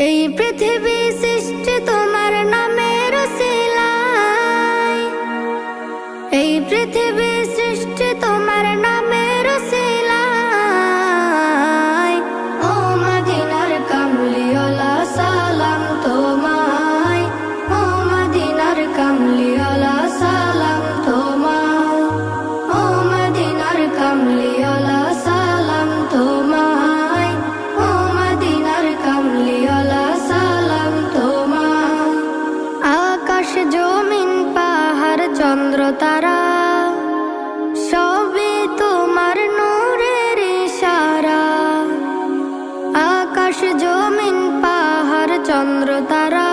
এই পৃথিবী সৃষ্টি তোমার নামের উসিলায়, এই পৃথিবী সৃষ্টি তোমার নামের উসিলায়। ও মদিনার কামলিওয়ালা সালাম তোমায়, ও মদিনার কামলিওয়ালা সালাম তোমায়, ও মদিনার কামলিওয়ালা সালাম তোমায়, ও মদিনার কামলিওয়ালা সালাম তোমায়। আকাশ জমিন পাহাড় চন্দ্র তারা সবই তোমার নূরের ইশারা। আকাশ জমিন পাহাড় চন্দ্র তারা